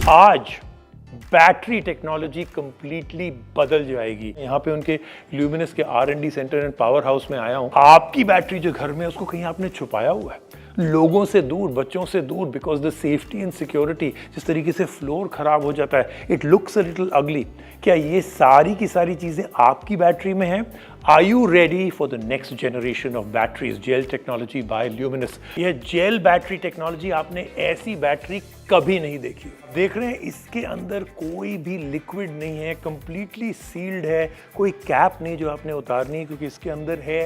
आज battery technology completely बदल जाएगी। यहाँ पे उनके ल्यूमिनस के R&D centre and power house में आया हूँ। आपकी बैटरी जो घर में है उसको कहीं आपने छुपाया हुआ है, लोगों से दूर, बच्चों से दूर, because the safety and security. जिस तरीके से फ्लोर खराब हो जाता है, इट लुक्स अ लिटिल अगली। क्या ये सारी की सारी चीजें आपकी बैटरी में हैं? Are you ready for the next generation of batteries? Gel technology by Luminous. यह जेल बैटरी टेक्नोलॉजी, आपने ऐसी बैटरी कभी नहीं देखी। देख रहे हैं इसके अंदर कोई भी लिक्विड नहीं है, कंप्लीटली सील्ड है, कोई कैप नहीं जो आपने उतारनी है, क्योंकि इसके अंदर है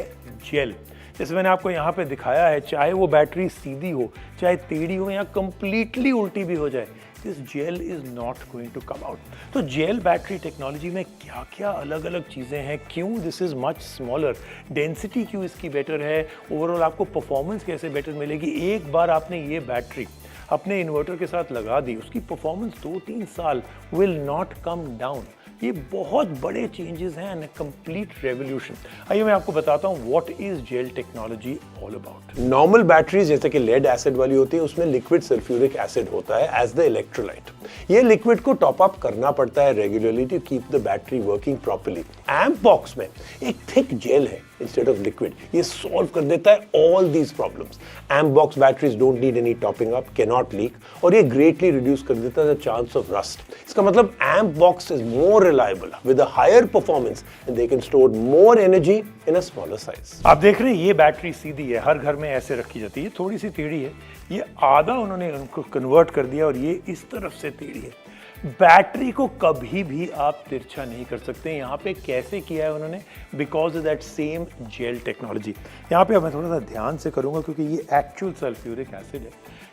जेल। जैसे मैंने आपको यहाँ पे दिखाया है, चाहे वो बैटरी सीधी हो, चाहे टेढ़ी हो, या कंप्लीटली उल्टी भी हो जाए, this gel is not going to come out. तो जेल बैटरी टेक्नोलॉजी में क्या क्या अलग अलग चीज़ें हैं, क्यों this is much smaller, density क्यों इसकी बेटर है, ओवरऑल आपको परफॉर्मेंस कैसे बेटर मिलेगी। एक बार आपने ये बैटरी अपने इन्वर्टर के साथ लगा दी, उसकी परफॉर्मेंस 2-3 साल विल नॉट कम डाउन। ये बहुत बड़े चेंजेस हैं एंड कंप्लीट रेवोल्यूशन। आइए मैं आपको बताता हूँ what is gel technology all about. Normal batteries जैसे कि लेड एसिड वाली होती है, उसमें लिक्विड सल्फ्यूरिक एसिड होता है एज द इलेक्ट्रोलाइट। ये लिक्विड को टॉप अप करना पड़ता है regularly to keep the battery working properly. Amp box में एक थिक जेल है इंस्टेड ऑफ लिक्विड, ये सॉल्व कर देता है all these problems. Amp box batteries don't need any topping up, can not leak, और ये ग्रेटली रिड्यूस कर देता है द चांस ऑफ रस्ट। इसका मतलब amp box is more reliable with a higher performance and they can store more energy in a smaller size. आप देख रहे हैं ये बैटरी सीधी है, हर घर में ऐसे रखी जाती है, थोड़ी सी टेढ़ी है, ये आधा उन्होंने उनको कन्वर्ट कर दिया और ये इस तरफ से टेढ़ी है। बैटरी को कभी भी आप तिरछा नहीं कर सकते। यहाँ पे कैसे किया है उन्होंने? Because of that same gel technology. यहाँ पे मैं थोड़ा सा ध्यान से करूँगा क्योंकि ये एक्चुअल सल्फ्यूरिक एसिड है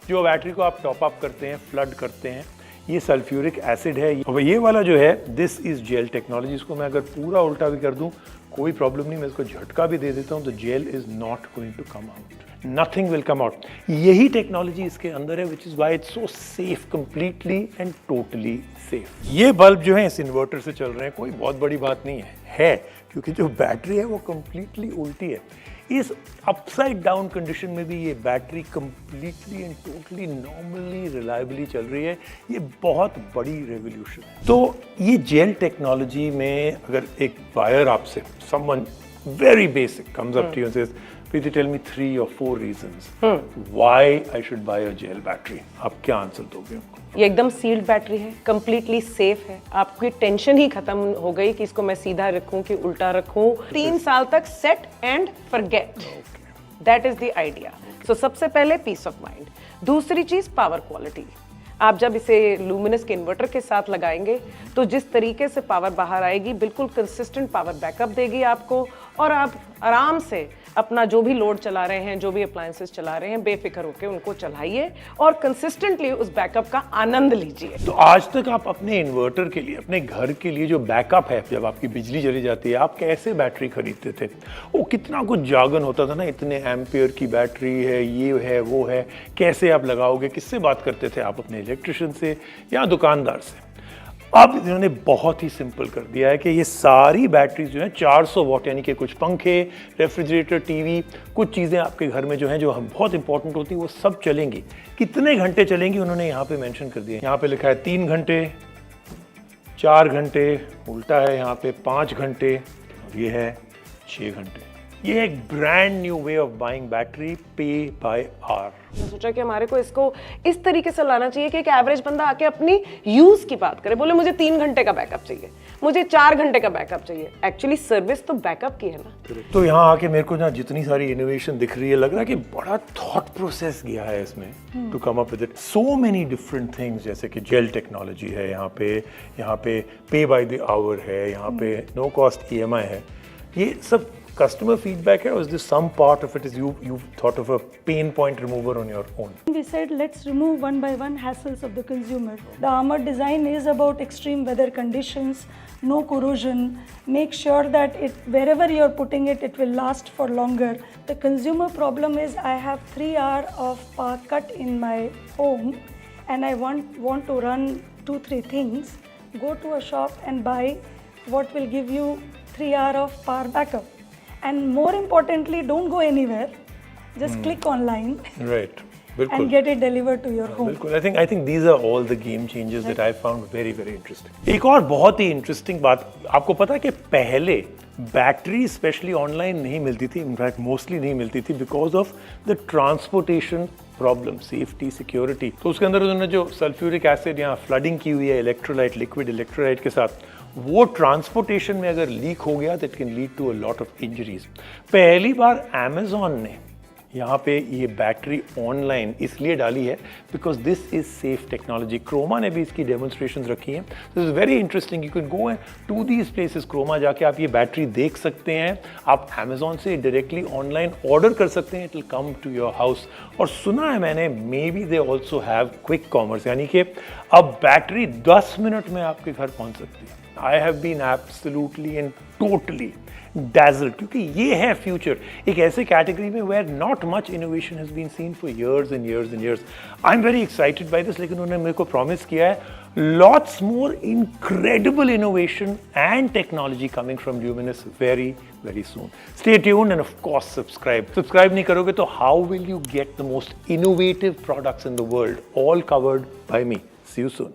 जो बैटरी को आप टॉप अप करते हैं, फ्लड करते हैं, ये सल्फ्यूरिक एसिड है। और ये वाला जो है दिस इज जेल टेक्नोलॉजी। इसको मैं अगर पूरा उल्टा भी कर दूं कोई प्रॉब्लम नहीं, मैं इसको झटका भी दे देता हूं तो gel is not going to come out, nothing will come out. यही टेक्नोलॉजी इसके अंदर है, which is why it's so safe, completely and totally safe. ये बल्ब जो है इस इन्वर्टर से चल रहे हैं, कोई बहुत बड़ी बात नहीं है क्योंकि जो बैटरी है वो कंप्लीटली उल्टी है। इस अपसाइड डाउन कंडीशन में भी ये battery completely and totally normally reliably चल रही है। ये बहुत बड़ी रेवोल्यूशन है। तो ये जेल टेक्नोलॉजी में अगर एक बायर आपसे, someone very basic comes up to you and says, Preeti, tell me 3 or 4 reasons why I should buy a gel battery, आप क्या आंसर दोगे उनको? ये एकदम सील्ड बैटरी है, कंप्लीटली सेफ है, आपकी टेंशन ही खत्म हो गई कि इसको मैं सीधा रखूं कि उल्टा रखूं। 3 साल तक set and forget, that is the idea. So सबसे पहले पीस ऑफ माइंड। दूसरी चीज पावर क्वालिटी। आप जब इसे लूमिनस के इन्वर्टर के साथ लगाएंगे तो जिस तरीके से पावर बाहर आएगी, बिल्कुल कंसिस्टेंट पावर बैकअप देगी आपको, और आप आराम से अपना जो भी लोड चला रहे हैं, जो भी अप्लायंसेस चला रहे हैं, बेफिक्र होकर उनको चलाइए और कंसिस्टेंटली उस बैकअप का आनंद लीजिए। तो आज तक आप अपने इन्वर्टर के लिए, अपने घर के लिए जो बैकअप है, जब आपकी बिजली चली जाती है, आप कैसे बैटरी खरीदते थे? वो कितना कुछ जागन होता था ना, इतने एम्पियर की बैटरी है, ये है, वो है, कैसे आप लगाओगे, किससे बात करते थे आप? अपने इलेक्ट्रिशियन से या दुकानदार से। अब इन्होंने बहुत ही सिंपल कर दिया है कि ये सारी बैटरीज जो है 400 वॉट, यानी कि कुछ पंखे, रेफ्रिजरेटर, टीवी, कुछ चीज़ें आपके घर में जो हैं, जो बहुत इंपॉर्टेंट होती हैं, वो सब चलेंगी। कितने घंटे चलेंगी उन्होंने यहाँ पे मेंशन कर दिया है। यहाँ पे लिखा है 3 घंटे, 4 घंटे, उल्टा है यहाँ पे 5 घंटे, और ये है 6 घंटे। ये एक brand new way of buying battery, पे बाय आवर। मैं सोचा कि हमारे को इसको इस तरीके से लाना चाहिए कि एक एवरेज बंदा आके अपनी यूज की बात करे, बोले मुझे 3 घंटे का बैकअप चाहिए, मुझे 4 घंटे का बैकअप चाहिए। एक्चुअली सर्विस तो बैकअप की है ना। तो यहाँ आके मेरे को ना जितनी सारी इनोवेशन दिख रही है, लग रहा है कि बड़ा थॉट प्रोसेस गया है इसमें to come up with it. So many different things, जैसे कि जेल टेक्नोलॉजी है यहाँ पे पे बाय द आवर है, यहाँ पे नो कॉस्ट EMI है। ये सब customer feedback है, or is this some part of it is you've thought of a pain point remover on your own? We said let's remove one by one hassles of the consumer. The armored design is about extreme weather conditions, no corrosion. Make sure that wherever you're putting it, it will last for longer. The consumer problem is I have 3 hours of power cut in my home and I want to run 2-3 things. Go to a shop and buy what will give you 3 hours of power backup. And more importantly, don't go anywhere. Just click online. Right. बिल्कुल। and get it delivered to your home. बिल्कुल, I think these are all the game changers that I found very very interesting. एक और बहुत ही interesting बात, आपको पता है कि पहले बैटरी स्पेशली ऑनलाइन नहीं मिलती थी, इनफैक्ट मोस्टली नहीं मिलती थी because of the transportation problem, safety, security. तो उसके अंदर उन्होंने जो सल्फ्यूरिक एसिड यहाँ फ्लडिंग की हुई है इलेक्ट्रोलाइट, लिक्विड इलेक्ट्रोलाइट के साथ, वो ट्रांसपोर्टेशन में अगर लीक हो गया that can lead to a lot of injuries. पहली बार अमेजॉन ने यहाँ पे ये बैटरी ऑनलाइन इसलिए डाली है because this is safe technology. Croma ने भी इसकी डेमोन्स्ट्रेशन रखी हैं। This is very interesting. You can go to these places, Croma जाके आप ये बैटरी देख सकते हैं। आप अमेजोन से डायरेक्टली ऑनलाइन ऑर्डर कर सकते हैं, it will come to your house. और सुना है मैंने maybe they also have quick commerce, यानी कि अब बैटरी 10 मिनट में आपके घर पहुंच सकती है। I have been absolutely and totally dazzled, क्योंकि ये है फ्यूचर एक ऐसे कैटेगरी में where not much innovation has been seen for years and years and years. I am very excited by this, लेकिन उन्होंने मेरे को प्रॉमिस किया है lots more incredible innovation and technology coming from Luminous very very soon. Stay tuned and of course subscribe नहीं करोगे तो how will you get the most innovative products in the world, all covered by me. See you soon.